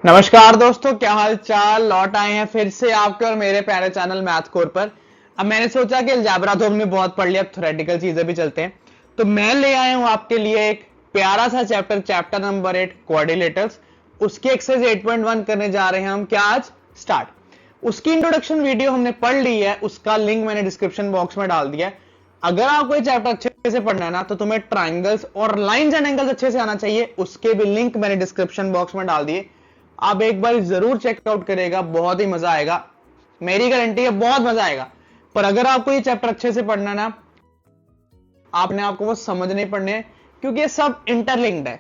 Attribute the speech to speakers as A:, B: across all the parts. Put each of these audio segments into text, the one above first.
A: नमस्कार दोस्तों, क्या हाल चाल। लौट आए हैं फिर से आपके और मेरे प्यारे चैनल मैथ कोर पर। अब मैंने सोचा कि अलजेब्रा तो हमने बहुत पढ़ लिया, अब थ्योरेटिकल चीजें भी चलते हैं। तो मैं ले आया हूं आपके लिए एक प्यारा सा चैप्टर नंबर 8 क्वाड्रिलेटरल्स। उसकी एक्सरसाइज 8.1 करने जा रहे हैं हम। क्या आज स्टार्ट। उसकी इंट्रोडक्शन वीडियो हमने पढ़ ली है, उसका लिंक मैंने डिस्क्रिप्शन बॉक्स में डाल दिया है। अगर आपको ये चैप्टर अच्छे से पढ़ना है ना, तो तुम्हें ट्राइंगल्स और लाइंस एंड एंगल्स अच्छे से आना चाहिए। उसके भी लिंक मैंने डिस्क्रिप्शन बॉक्स में डाल दिए, आप एक बार जरूर चेकआउट करेगा, बहुत ही मजा आएगा। मेरी गारंटी है बहुत मजा आएगा। पर अगर आपको ये चैप्टर अच्छे से पढ़ना ना, आपने आपको वो समझने पड़ने, क्योंकि ये सब इंटरलिंक्ड है,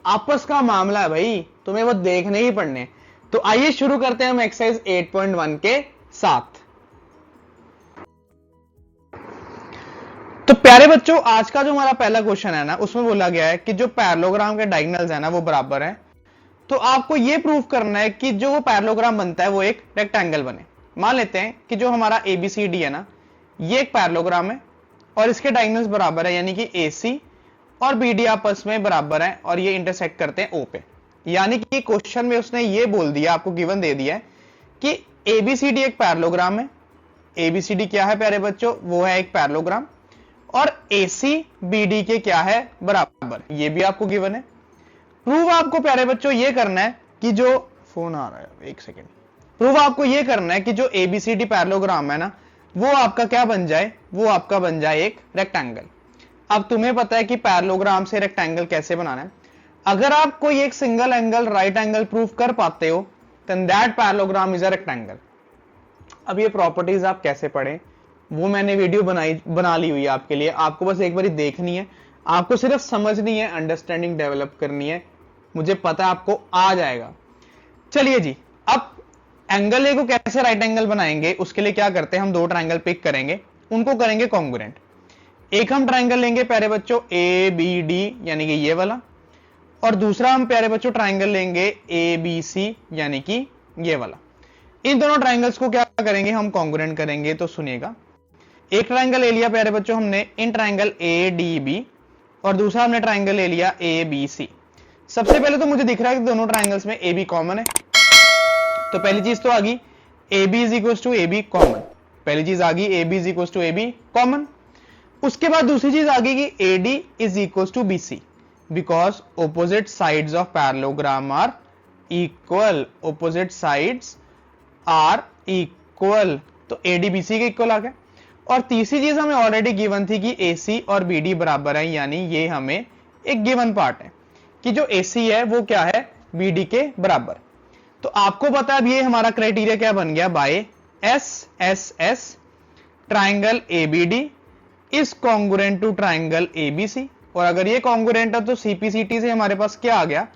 A: आपस का मामला है भाई, तुम्हें वो देखने ही पड़ने। तो आइए शुरू करते हैं हम एक्सरसाइज 8.1 के साथ। तो प्यारे बच्चों, आज का जो हमारा पहला क्वेश्चन है ना, उसमें बोला गया है कि जो पैरेललोग्राम के डायगोनल्स है ना, वो बराबर है। तो आपको यह प्रूव करना है कि जो वो पैरेललोग्राम बनता है वो एक रेक्टेंगल बने। मान लेते हैं कि जो हमारा एबीसीडी है ना, ये एक पैरेललोग्राम है और इसके डायगोनल्स बराबर है, यानी कि एसी और बीडी आपस में बराबर है और ये इंटरसेक्ट करते हैं ओ पे। यानी कि क्वेश्चन में उसने ये बोल दिया, आपको गिवन दे दिया है कि एबीसीडी एक पैरेललोग्राम है। एबीसीडी क्या है प्यारे बच्चों? वो है एक पैरेललोग्राम। और एसी बीडी के क्या है? बराबर। ये भी आपको गिवन है। प्रूव आपको प्यारे बच्चों ये करना है कि जो फोन आ रहा है, एक सेकेंड। प्रूव आपको ये करना है कि जो एबीसीडी पैरेललोग्राम है ना, वो आपका क्या बन जाए? वो आपका बन जाए एक रेक्टेंगल। अब तुम्हें पता है कि पैरेललोग्राम से रेक्टेंगल कैसे बनाना है। अगर आप कोई एक single angle right angle prove कर पाते हो, then that parallelogram is a rectangle. अब ये प्रॉपर्टीज आप कैसे पढ़ें, वो मैंने वीडियो बना ली हुई है आपके लिए। आपको बस एक बार देखनी है, आपको सिर्फ समझनी है, अंडरस्टैंडिंग डेवलप करनी है। मुझे पता है आपको आ जाएगा। चलिए जी, अब एंगल ए को कैसे राइट एंगल बनाएंगे, उसके लिए क्या करते हैं, हम दो ट्रायंगल पिक करेंगे, उनको करेंगे कॉन्ग्रुएंट। एक हम ट्रायंगल लेंगे प्यारे बच्चों ए बी डी, यानी कि ये वाला, और दूसरा हम प्यारे बच्चों ट्रायंगल लेंगे ए बी सी, यानी कि ये वाला। इन दोनों ट्रायंगल्स को क्या करेंगे, हम कॉन्ग्रुएंट करेंगे। तो सुनिएगा, एक ट्रायंगल ले लिया प्यारे बच्चों हमने, in triangle A D B, और दूसरा हमने ट्रायंगल ले लिया ए बी सी। सबसे पहले तो मुझे दिख रहा है कि दोनों ट्रायंगल्स में ए बी कॉमन है। तो पहली चीज तो आ गई, A B is equal to A B common. पहली चीज आ गई, A B is equal to A B common. उसके बाद दूसरी चीज आ गई कि A D is equal to B C, because opposite sides of parallelogram are equal. Opposite sides are equal, तो ए डी बी सी के इक्वल आ गया। और तीसरी चीज हमें ऑलरेडी गिवन थी कि ए सी और बी डी बराबर है, यानी ये हमें एक गिवन पार्ट है कि जो AC है वो क्या है, BD के बराबर। तो आपको पता है अब ये हमारा क्राइटेरिया क्या बन गया, by SSS triangle ABD is congruent to triangle ABC। और अगर ये कॉन्ग्रुएंट है तो CPCT से हमारे पास क्या आ गया,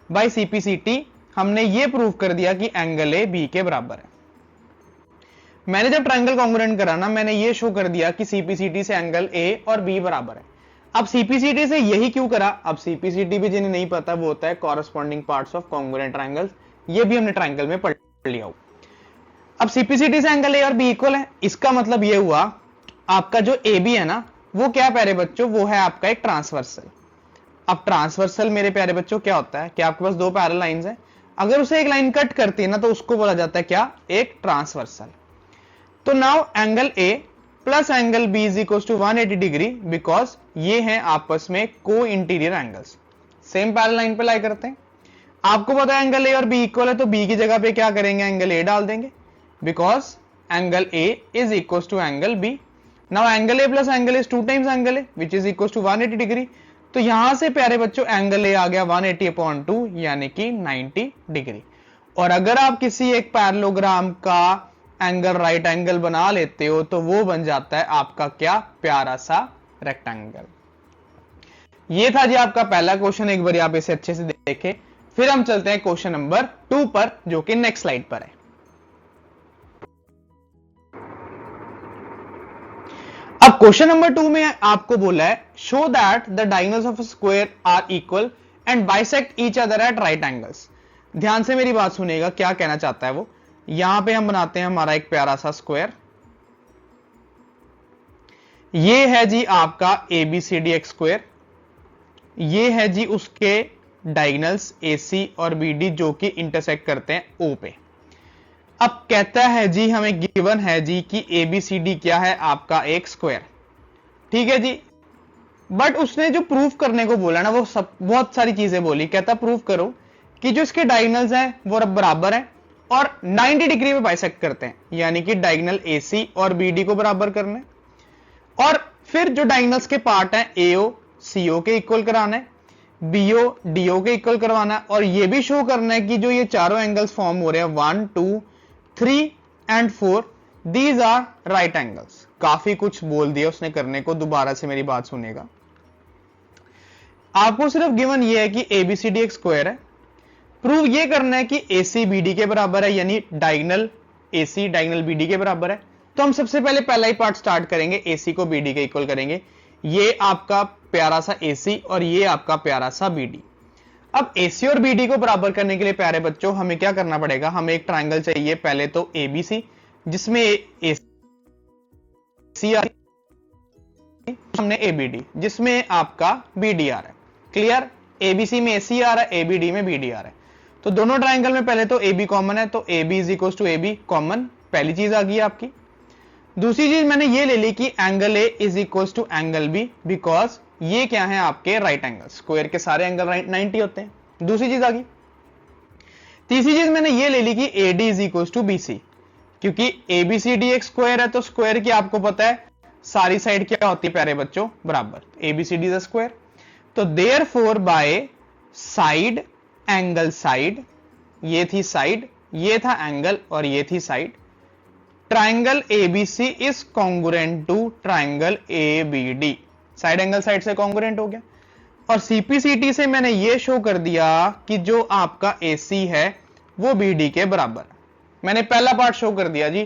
A: बाय CPCT हमने ये प्रूव कर दिया कि एंगल A B के बराबर है। मैंने जब ट्राइंगल कॉन्ग्रुएंट करा ना, मैंने ये शो कर दिया कि CPCT से एंगल A और B बराबर है। अब सीपीसीटी से यही क्यों करा? अब सीपीसीटी भी जिन्हें नहीं पता, वो होता है corresponding parts of congruent triangles. ये भी हमने ट्रायंगल में पढ़ लिया हो। अब सीपीसीटी से एंगल ए और बी इक्वल है, इसका मतलब ये हुआ आपका जो ए बी है ना, वो क्या प्यारे बच्चों, वो है आपका एक ट्रांसवर्सल। अब ट्रांसवर्सल मेरे प्यारे बच्चों क्या होता है कि आपके पास दो पैरेलल लाइंस है, अगर उसे एक लाइन कट करती है ना, तो उसको बोला जाता है क्या, एक ट्रांसवर्सल। तो now angle A plus angle B is equal to 180 degree, because ये हैं आपस में को interior angles, same parallel line पे लाई करते हैं। आपको पता है एंगल ए और बी इक्वल है, तो बी की जगह पे क्या करेंगे, एंगल ए डाल देंगे, because angle A is equal to angle B. Now angle A plus angle is 2 times angle A, which is equal to 180 degree. तो यहां से प्यारे बच्चों एंगल ए आ गया 180/2, यानी कि 90 डिग्री। और अगर आप किसी एक पैरेललोग्राम का एंगल राइट एंगल बना लेते हो, तो वो बन जाता है आपका क्या, प्यारा सा रेक्टेंगल। ये था जी आपका पहला क्वेश्चन। एक बार आप इसे अच्छे से देखें, फिर हम चलते हैं क्वेश्चन नंबर 2 पर, जो कि नेक्स्ट स्लाइड पर है। अब क्वेश्चन नंबर 2 में आपको बोला है, show that the diagonals of a square are equal and bisect each other at right angles. ध्यान से मेरी बात सुनिएगा, क्या कहना चाहता है वो। यहां पे हम बनाते हैं हमारा एक प्यारा सा स्क्वायर। ये है जी आपका ABCD एक स्क्वायर, ये है जी उसके डायगोनल्स AC और BD जो कि इंटरसेक्ट करते हैं O पे। अब कहता है जी, हमें गिवन है जी कि ABCD क्या है, आपका एक स्क्वायर, ठीक है जी। बट उसने जो प्रूफ करने को बोला ना, वो सब बहुत सारी चीजें बोली। कहता प्रूफ करो कि जो इसके डायगोनल्स हैं वो बराबर हैं और 90 डिग्री में बाइसेक्ट करते हैं, यानी कि डायगोनल AC और BD को बराबर करना है, और फिर जो डायगोनल्स के पार्ट हैं AO CO के इक्वल कराना है, BO DO के इक्वल करवाना है, और ये भी शो करना है कि जो ये चारों एंगल्स फॉर्म हो रहे हैं 1 2 3 and 4 these are right angles. काफी कुछ बोल दिया उसने करने को, दोबारा से मेरी बात सुनेगा। आपको सिर्फ गिवन ये है कि ABCD एक स्क्वायर है, प्रूव ये करना है कि AC BD के बराबर है, यानी डायगोनल AC डायगोनल BD के बराबर है। तो हम सबसे पहले पहला ही पार्ट स्टार्ट करेंगे, AC को BD के इक्वल करेंगे। ये आपका प्यारा सा AC और ये आपका प्यारा सा BD। अब AC और BD को बराबर करने के लिए प्यारे बच्चों हमें क्या करना पड़ेगा, हमें एक ट्राइंगल चाहिए, पहले तो ABC जिसमें AC हमने ABD जिसमें आपका BD आ रहा है। क्लियर, ABC में AC आ रहा है, ABD में BD आ रहा है। तो दोनों ट्राइंगल में पहले तो AB कॉमन है, तो AB is equal to AB common, पहली चीज आ गई आपकी। दूसरी चीज मैंने ये ले ली कि angle A is equal to angle B, because ये क्या है आपके राइट एंगल, स्क्वायर के सारे एंगल 90 होते हैं। दूसरी चीज आ गई। तीसरी चीज मैंने ये ले ली कि AD is equal to BC, क्योंकि ABCD एक स्क्वायर है, तो स्क्वायर की आपको पता है सारी साइड क्या होती है प्यारे बच्चों, बराबर। ABCD इज अ स्क्वायर, तो therefore by side angle side, ये थी साइड, ये था एंगल और ये थी side, triangle ABC is congruent to triangle ABD, side angle side से कॉन्ग्रुएंट हो गया। और CPCT से मैंने ये शो कर दिया कि जो आपका AC है वो BD के बराबर। मैंने पहला पार्ट शो कर दिया जी,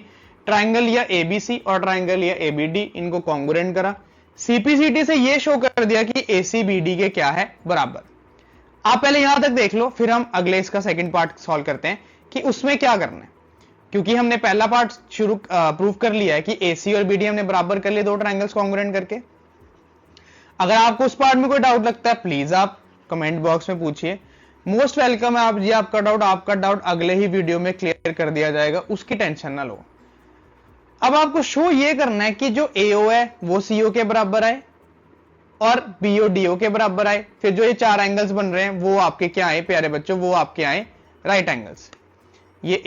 A: ट्राइंगल या ABC और ट्राइंगल या ABD, इनको कॉन्ग्रुएंट करा। CPCT से ये शो कर दिया कि AC BD के क्या है, बराबर। आप पहले यहां तक देख लो, फिर हम अगले इसका सेकंड पार्ट सॉल्व करते हैं कि उसमें क्या करना है, क्योंकि हमने पहला पार्ट शुरू प्रूव कर लिया है कि AC और BD हमने बराबर कर लिए दो ट्राइंगल्स कॉन्ग्रुएंट करके। अगर आपको उस पार्ट में कोई डाउट लगता है प्लीज आप कमेंट बॉक्स में पूछिए, मोस्ट वेलकम है आप जी। आपका डाउट अगले ही वीडियो में क्लियर कर दिया जाएगा, उसकी टेंशन ना लो। अब आपको शो ये करना है कि जो AO है वो CO के बराबर आए और BO DO के बराबर आए, फिर जो ये चार एंगल्स बन रहे हैं वो आपके क्या आए प्यारे बच्चों, वो आपके आए राइट एंगल्स। ये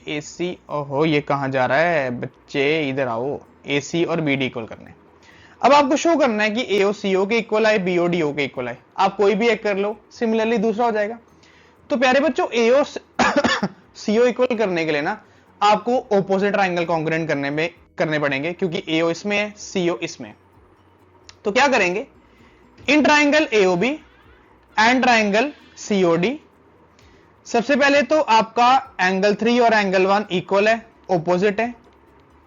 A: AC, ओहो ये कहां जा रहा है बच्चे, इधर आओ, AC और BD इक्वल करने। अब आपको शो करना है कि AO CO के इक्वल आए, BO DO के इक्वल आए। आप कोई भी एक कर लो, सिमिलरली दूसरा हो जाएगा। तो प्यारे बच्चों AO CO इक्वल करने के लिए ना आपको ऑपोजिट ट्राइंगल कॉन्ग्रुएंट करने पड़ेंगे, क्योंकि AO इसमें है, CO इसमें है। तो क्या करेंगे, इन triangle AOB and triangle COD, सबसे पहले तो आपका एंगल 3 और एंगल 1 इक्वल है, ऑपोजिट है,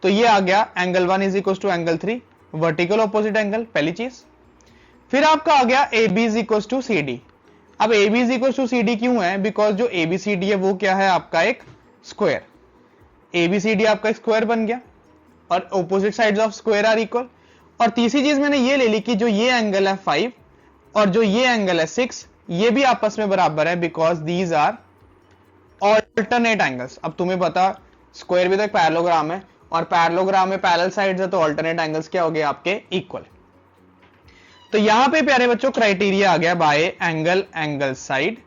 A: तो ये आ गया angle 1 is equal to angle 3, vertical opposite angle, पहली चीज। फिर आपका आ गया AB is equal to CD। अब AB is equal to CD क्यों है, बिकॉज जो ABCD है वो क्या है आपका एक स्क्वायर, ABCD आपका स्क्वायर बन गया और opposite sides of square are equal. और तीसरी चीज मैंने ये ले ली कि जो ये एंगल है 5 और जो ये एंगल है 6, ये भी आपस में बराबर है, because these are alternate angles. अब तुम्हें पता स्क्वायर भी तो एक पैरेललोग्राम है, और पैरेललोग्राम में पैरेलल साइड्स है, तो ऑल्टरनेट एंगल्स क्या हो गए आपके, इक्वल। तो यहां पे प्यारे बच्चों क्राइटेरिया आ गया, by angle side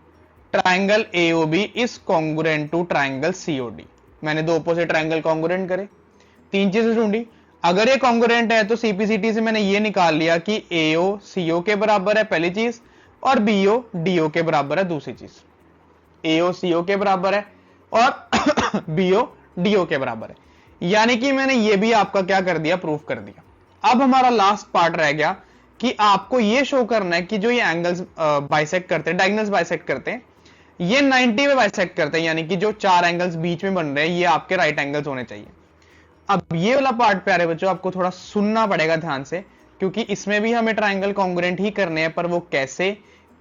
A: triangle AOB is congruent to triangle COD। मैंने दो ऑपोजिट ट्राइंगल कॉन्ग्रुएंट करे, तीन चीजें ढूंढी। अगर ये कॉन्ग्रुएंट है तो CPCT से मैंने ये निकाल लिया कि AO CO के बराबर है, पहली चीज, और BO DO के बराबर है, दूसरी चीज। AO CO के बराबर है और BO DO के बराबर है, यानी कि मैंने ये भी आपका क्या कर दिया, प्रूफ कर दिया। अब हमारा लास्ट पार्ट रह गया कि आपको ये शो करना है कि जो ये एंगल्स बाइसेक्ट करते हैं, डायगोनल्स बाइसेक्ट करते हैं, ये 90 में बाइसेक्ट करते हैं, यानी कि जो चार एंगल्स बीच में बन रहे हैं ये आपके राइट एंगल्स होने चाहिए। अब ये वाला पार्ट प्यारे बच्चों आपको थोड़ा सुनना पड़ेगा ध्यान से, क्योंकि इसमें भी हमें ट्राइंगल कॉन्ग्रुएंट ही करने हैं, पर वो कैसे,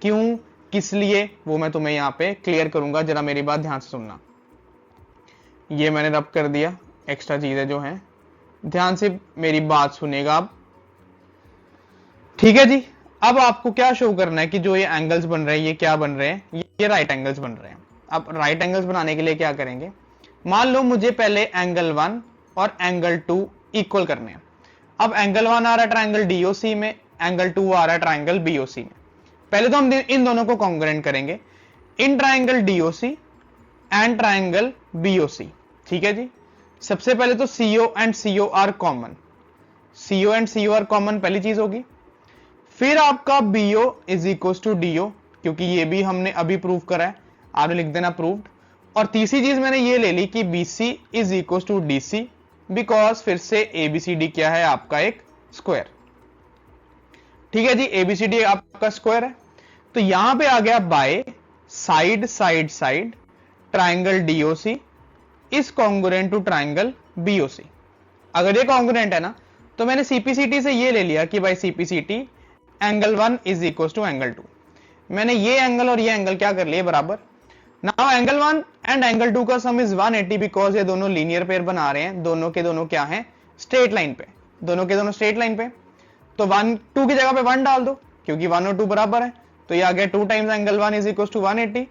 A: क्यों, किस लिए, वो मैं तुम्हें यहां पे क्लियर करूंगा। जरा मेरी बात ध्यान से सुनना। ये मैंने रब कर दिया, एक्स्ट्रा चीजें जो हैं ध्यान से मेरी बात सुनेगा आप, ठीक है जी। अब आपको क्या शो करना है कि जो ये एंगल्स बन रहे हैं ये क्या बन रहे हैं, ये राइट एंगल्स बन रहे हैं। अब राइट एंगल्स बनाने के लिए क्या करेंगे, मान लो मुझे पहले एंगल 1 और एंगल 2 इक्वल करने हैं। अब एंगल 1 आ रहा है ट्राइंगल डीओसी में, एंगल 2 आ रहा है ट्राइंगल बीओसी में। पहले तो हम इन दोनों को कॉन्ग्रुएंट करेंगे, इन triangle DOC and triangle BOC. ठीक है जी, सबसे पहले तो CO and CO are common, CO and CO are common पहली चीज होगी। फिर आपका BO is equal to DO, क्योंकि ये भी हमने अभी प्रूव करा है, आप लिख देना प्रूव्ड। और तीसरी चीज मैंने ये ले ली कि BC is equal to DC, because फिर से ABCD क्या है आपका एक स्क्वायर। ठीक है जी, ABCD आपका स्क्वायर है। तो यहां पे आ गया by side side side triangle DOC is congruent to triangle BOC। अगर ये कॉन्ग्रुएंट है ना, तो मैंने CPCT से ये ले लिया कि भाई CPCT angle 1 is equal to angle 2। मैंने ये एंगल और ये एंगल क्या कर लिए बराबर। नाउ एंगल 1 एंड एंगल 2 का सम इज 180, बिकॉज ये दोनों लीनियर पेयर बना रहे हैं, दोनों के दोनों क्या हैं, स्ट्रेट लाइन पे, दोनों के दोनों स्ट्रेट लाइन पे। तो 1 2 की जगह पे 1 डाल दो, क्योंकि 1 और 2 बराबर है। तो ये आ गया 2 times angle 1 is equal to 180।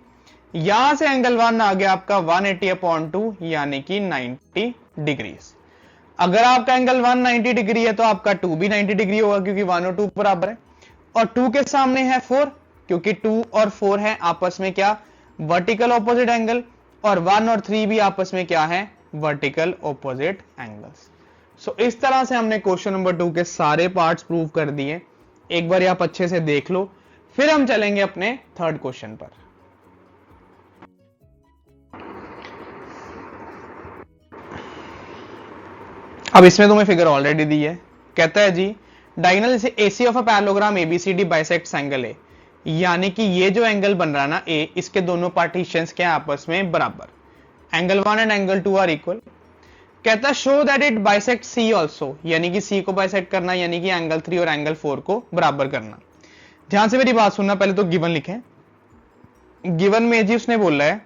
A: यहां से एंगल 1 आ गया आपका 180/2 यानी कि 90 डिग्रीज। अगर आपका एंगल 1 90 डिग्री है तो आपका 2 भी 90 डिग्री होगा, क्योंकि 1 और 2 बराबर है। और 2 के सामने है 4, क्योंकि 2 और 4 है आपस में क्या, वर्टिकल ऑपोजिट एंगल। और 1 और 3 भी आपस में क्या है, वर्टिकल ऑपोजिट एंगल्स। सो इस तरह से हमने क्वेश्चन नंबर 2 के सारे पार्ट्स प्रूव कर दिए। एक बार आप अच्छे से देख लो, फिर हम चलेंगे अपने थर्ड क्वेश्चन पर। अब इसमें तुम्हें फिगर ऑलरेडी दी है, कहता है जी डायगोनल से AC of a parallelogram ABCD bisects angle A, यानी कि ये जो एंगल बन रहा है ना A, इसके दोनों पार्टीशंस के आपस में बराबर, angle 1 and angle 2 are equal. कहता है show that it bisect C also, यानी कि C को बाइसेक्ट करना, यानी कि एंगल 3 और एंगल 4 को बराबर करना। ध्यान से मेरी बात सुनना, पहले तो गिवन लिखें। गिवन में जी उसने बोला है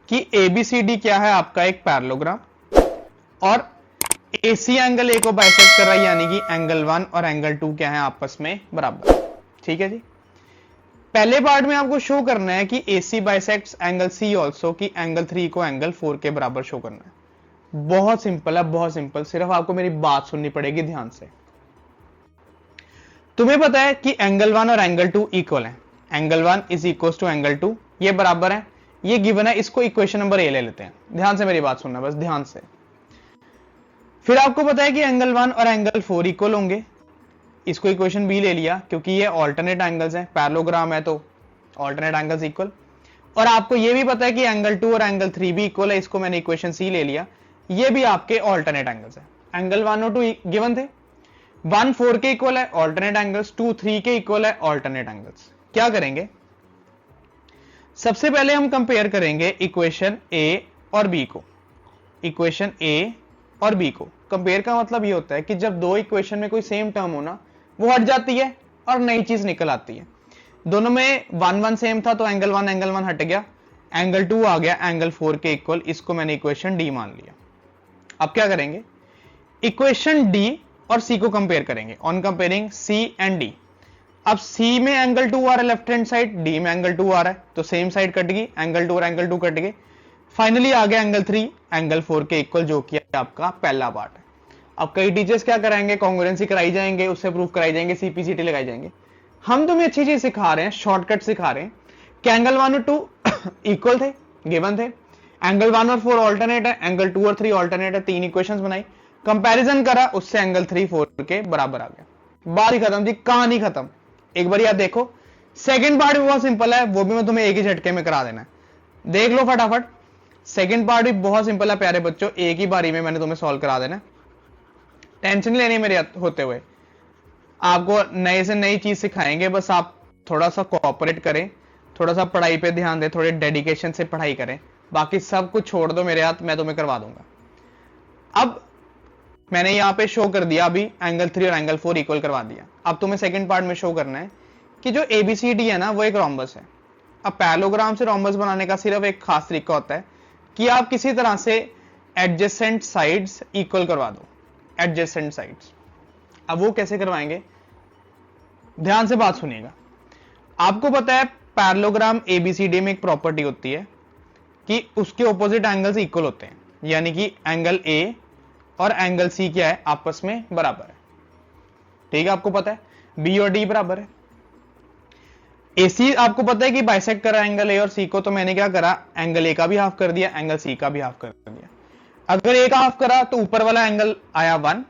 A: कि ABCD क्या है आपका एक पैरेललोग्राम, और AC एंगल A को बाइसेक्ट कर रहा है, यानी कि एंगल 1 और एंगल 2 क्या है आपस में बराबर। ठीक है जी, पहले पार्ट में आपको शो करना है कि AC bisects angle C also, कि एंगल 3 को एंगल 4 के बराबर शो करना है। बहुत सिंपल है, बहुत सिंपल, सिर्फ आपको मेरी बात सुननी पड़ेगी ध्यान से। तुम्हें पता है कि एंगल 1 और एंगल 2 इक्वल है, angle 1 is equal to angle 2, ये बराबर है, ये गिवन है। इसको इक्वेशन नंबर A ले लेते हैं। ध्यान से मेरी बात सुनना, बस ध्यान से। फिर आपको पता है कि एंगल 1 और एंगल 4 इक्वल होंगे, इसको इक्वेशन B ले लिया, क्योंकि ये ऑल्टरनेट एंगल्स हैं, पैरेललोग्राम है तो ऑल्टरनेट एंगल्स इक्वल। और आपको ये भी पता है कि एंगल 2 और एंगल 3 भी इक्वल है, इसको मैंने इक्वेशन C ले लिया, ये भी आपके ऑल्टरनेट एंगल्स हैं। एंगल 1 और 2 गिवन थे, 1 4 के इक्वल है ऑल्टरनेट एंगल्स, 2 3 के इक्वल है ऑल्टरनेट एंगल्स। क्या करेंगे, सबसे पहले हम कंपेयर करेंगे इक्वेशन A और B को। इक्वेशन A और B को कंपेयर का मतलब ये होता है कि जब दो इक्वेशन में कोई सेम टर्म हो ना, वो हट जाती है और नई चीज निकल आती है। दोनों में 1 1 सेम था, तो एंगल 1 हट गया, एंगल 2 आ गया एंगल 4 के इक्वल, इसको मैंने इक्वेशन D मान लिया। अब क्या करेंगे, इक्वेशन D और C को कंपेयर करेंगे, on comparing C and D। अब C में एंगल 2 आ रहा है लेफ्ट हैंड साइड, D में एंगल 2 आ रहा है, तो सेम साइड कट गई, एंगल 2 और एंगल 2 कट गए। फाइनली आ गया एंगल 3 एंगल 4 के इक्वल, जो कि आपका पहला पार्ट है। अब कई टीचर्स क्या कराएंगे, कॉन्ग्रुएंसी कराई जाएंगे, उससे प्रूफ कराई जाएंगे, CPCT लगाई जाएंगे। हम तुम्हें अच्छी चीज सिखा रहे हैं, शॉर्टकट सिखा रहे हैं कि एंगल 1 और 2 इक्वल थे, गिवन थे, एंगल 1 और 4 ऑल्टरनेट है, एंगल 2 और 3 ऑल्टरनेट है, 3 इक्वेशंस बनाई, कंपैरिजन करा, उससे एंगल 3 4 के बराबर आ गया। बात ही खत्म जी, कहानी खत्म। एक बार याद देखो, सेकंड पार्ट भी बहुत सिंपल है, वो भी मैं तुम्हें एक ही झटके में करा देना है, देख लो फटाफट। सेकंड पार्ट भी बहुत सिंपल है प्यारे बच्चों, एक ही बारी में मैंने तुम्हें सॉल्व करा देना, टेंशन नहीं लेनी मेरे होते हुए। आपको नए से नई चीज सिखाएंगे, बस आप थोड़ा सा कोऑपरेट करें, थोड़ा सा पढ़ाई पे ध्यान दें, थोड़े डेडिकेशन से पढ़ाई करें, बाकी सब कुछ छोड़ दो मेरे हाथ, मैं तुम्हें करवा दूंगा। अब मैंने यहां पे शो कर दिया, अभी एंगल 3 और एंगल 4 इक्वल करवा दिया। अब तुम्हें सेकंड पार्ट में शो करना है कि जो ABCD है ना, वो एक रोम्बस है। अब पैरेललोग्राम से रोम्बस बनाने का सिर्फ एक खास तरीका होता है कि आप किसी तरह से एडजेसेंट साइड्स इक्वल करवा दो, एडजेसेंट साइड्स। अब वो कैसे करवाएंगे, ध्यान से बात सुनिएगा। आपको पता है पैरेललोग्राम एबीसीडी में एक प्रॉपर्टी होती है कि उसके ऑपोजिट एंगल्स इक्वल होते हैं, यानी कि एंगल ए और एंगल सी क्या है, आपस में बराबर है। ठीक है, आपको पता है बी और डी बराबर है। एसी आपको पता है कि बाइसेक्ट करा एंगल ए और सी को, तो मैंने क्या करा, एंगल ए का भी हाफ कर दिया, एंगल सी का भी हाफ कर दिया। अगर ए का हाफ करा तो ऊपर वाला एंगल आया 1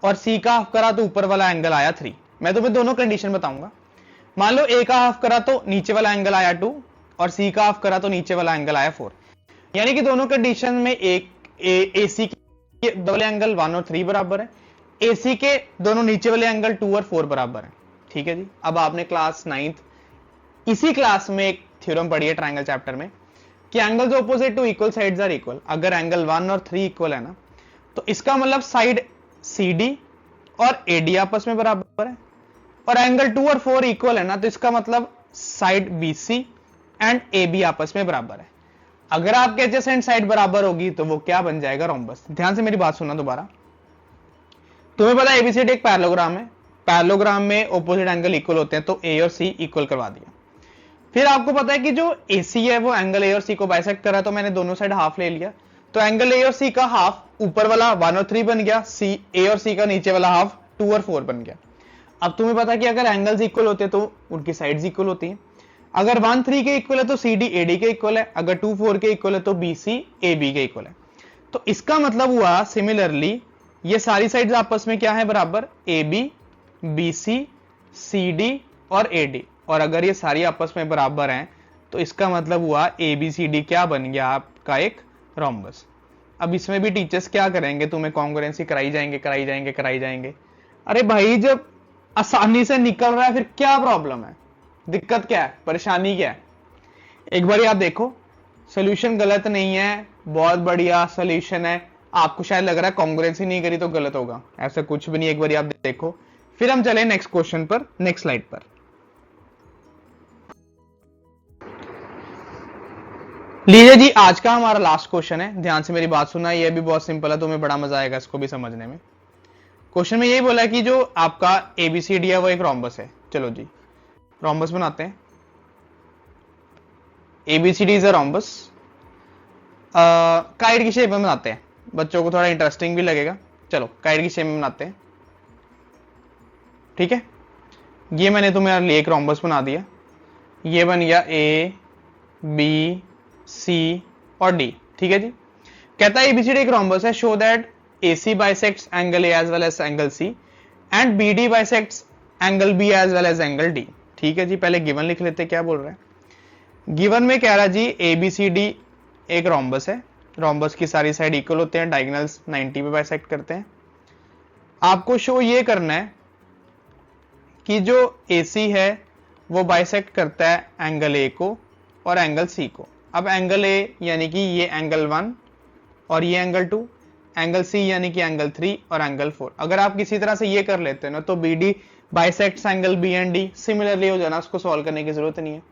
A: और सी का हाफ करा तो ऊपर वाला एंगल आया 3। मैं तुम्हें दोनों कंडीशन बताऊंगा। मान लो ए का हाफ करा तो नीचे वाला एंगल आया 2 और सी का हाफ करा तो नीचे वाला एंगल आया 4, यानी कि दोनों कंडीशन में एक एसी के डबल एंगल 1 और 3 बराबर है, एसी के दोनों नीचे वाले एंगल 2 और 4 बराबर है। ठीक है जी। अब आपने क्लास 9th इसी क्लास में एक थ्योरम पढ़ी है ट्रायंगल चैप्टर में कि angles opposite to equal sides are equal. अगर एंगल 1 और 3 इक्वल है ना, तो इसका मतलब साइड CD और AD आपस में बराबर है, और एंगल 2 और 4 इक्वल है ना, तो इसका मतलब साइड BC एंड AB आपस में बराबर है। अगर आपके एडजेसेंट साइड बराबर होगी तो वो क्या बन जाएगा, रोम्बस। ध्यान से मेरी बात सुनना दोबारा। तुम्हें पता है एबीसीडी एक पैरेललोग्राम है, पैरेललोग्राम में ऑपोजिट एंगल इक्वल होते हैं, तो ए और सी इक्वल करवा दिया। फिर आपको पता है कि जो AC है वो एंगल ए और सी को बाइसेक्ट कर रहा है, तो मैंने दोनों साइड हाफ ले लिया, तो एंगल ए और सी का हाफ ऊपर वाला 1 और 3 बन गया, ए और सी का नीचे वाला हाफ 2 और 4 बन गया। अब तुम्हें पता है कि अगर एंगल्स इक्वल होते हैं तो उनकी साइड्स इक्वल होती हैं। अगर 1 3 के इक्वल है तो CD AD के इक्वल है, अगर 2 4 के इक्वल है तो BC AB के इक्वल है। तो इसका मतलब हुआ सिमिलरली ये सारी साइड्स आपस में क्या है, बराबर, AB BC CD और AD। और अगर ये सारी आपस में बराबर हैं तो इसका मतलब हुआ ABCD क्या बन गया, आपका एक रोम्बस। अब इसमें भी टीचर्स क्या करेंगे, तुम्हें कॉन्ग्रुएंसी कराई जाएंगे। अरे भाई जब आसानी से निकल रहा है फिर क्या प्रॉब्लम है, दिक्कत क्या है, परेशानी क्या है? एक बार आप देखो, सोल्यूशन गलत नहीं है, बहुत बढ़िया सोल्यूशन है। आपको शायद लग रहा है कॉन्ग्रुएंसी नहीं करी तो गलत होगा, ऐसा कुछ भी नहीं। एक बार आप देखो, फिर हम चले नेक्स्ट क्वेश्चन पर, नेक्स्ट स्लाइड पर। लीजिए जी, आज का हमारा लास्ट क्वेश्चन है। ध्यान से मेरी बात सुनना, ये भी बहुत सिंपल है, तुम्हें बड़ा मजा आएगा इसको भी समझने में। क्वेश्चन में यही बोला है कि जो आपका एबीसीडी है वो एक रोम्बस है। चलो जी, रोम्बस बनाते हैं। ABCD is a rhombus, kite की शेप में बनाते हैं, बच्चों को थोड़ा इंटरेस्टिंग भी लगेगा। चलो काइट की शेप में बनाते हैं, ठीक है। ये मैंने तुम्हें लिए एक रोम्बस बना दिया, ये बन गया A B C और D, ठीक है जी। कहता है एबीसीडी एक रोम्बस है, show that AC bisects angle A as well as angle C and BD bisects angle B as well as angle D। ठीक है जी, पहले गिवन लिख लेते क्या बोल रहे हैं। गिवन में कह रहा जी ABCD एक रोम्बस है, रोम्बस की सारी साइड इक्वल होते हैं, डायगोनल्स 90 पे बाइसेक्ट करते हैं। आपको शो ये करना है कि जो AC है वो बाइसेक्ट करता है एंगल A को और एंगल C को। अब एंगल A यानी कि ये एंगल 1 और ये एंगल 2, एंगल C यानी कि एंगल 3 और एंगल 4। अगर आप किसी तरह से ये कर लेते हैं ना, तो BD bisects angle B and D, similarly हो जाना, उसको सॉल्व करने की जरूरत नहीं है।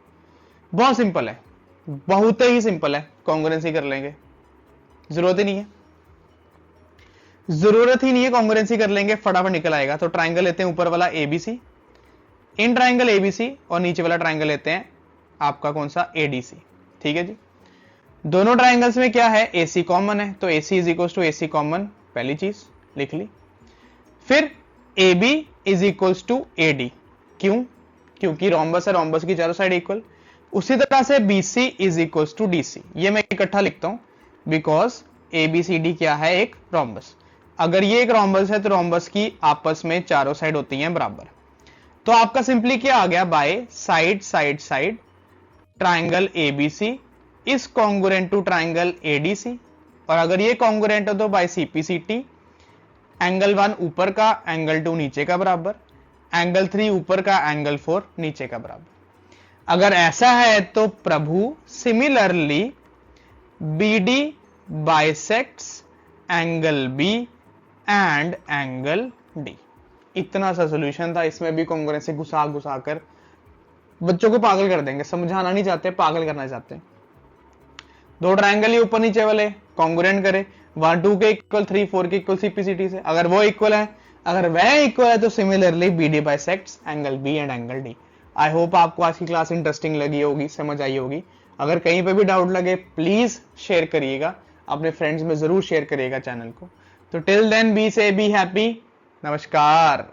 A: बहुत सिंपल है, बहुत ही सिंपल है, कॉन्ग्रुएंसी कर लेंगे, जरूरत ही नहीं है, कॉन्ग्रुएंसी कर लेंगे, फटाफट निकल आएगा। तो ट्राइंगल लेते हैं ऊपर वाला ABC, इन ट्राइंगल ABC, और नीचे वाला ट्राइंगल लेते हैं आपका कौन सा, ADC, ठीक है जी। दोनों ट्राइंगल्स में क्या है, AC कॉमन है, तो AC is equal to AC common, पहली चीज लिख ली। फिर AB is equal to AD, क्यों, क्योंकि रोम्बस है, रोम्बस की चारों साइड इक्वल। उसी तरह से BC is equal to DC, ये मैं इकट्ठा लिखता हूं बिकॉज ABCD क्या है, एक रोम्बस। अगर ये एक रोम्बस है तो रोम्बस की आपस में चारों साइड होती हैं बराबर। तो आपका सिंपली क्या आ गया, by side side side triangle ABC is congruent to triangle ADC, और अगर ये कॉन्ग्रुएंट हो तो बाय CPCT, एंगल 1 ऊपर का, एंगल 2 नीचे का बराबर, एंगल 3 ऊपर का, एंगल 4 नीचे का बराबर। अगर ऐसा है तो प्रभु similarly BD bisects angle B and angle D। इतना सा सॉल्यूशन था, इसमें भी कॉन्ग्रुएंसी घुसा घुसा कर बच्चों को पागल कर देंगे, समझाना नहीं चाहते, पागल करना चाहते हैं। दो ट्रायंगल ही ऊपर नीचे वाले कॉन्ग्रुएंट करे, 1 2 के इक्वल, 3 4 के इक्वल CPCT से, अगर वो इक्वल है, अगर वह इक्वल है तो similarly B D bisects angle B and angle D. I hope आपको आज की क्लास इंटरेस्टिंग लगी होगी, समझ आई होगी। अगर कहीं पे भी डाउट लगे प्लीज शेयर करिएगा, अपने फ्रेंड्स में जरूर शेयर करिएगा चैनल को। तो टिल देन बी से बी हैप्पी। नमस्कार।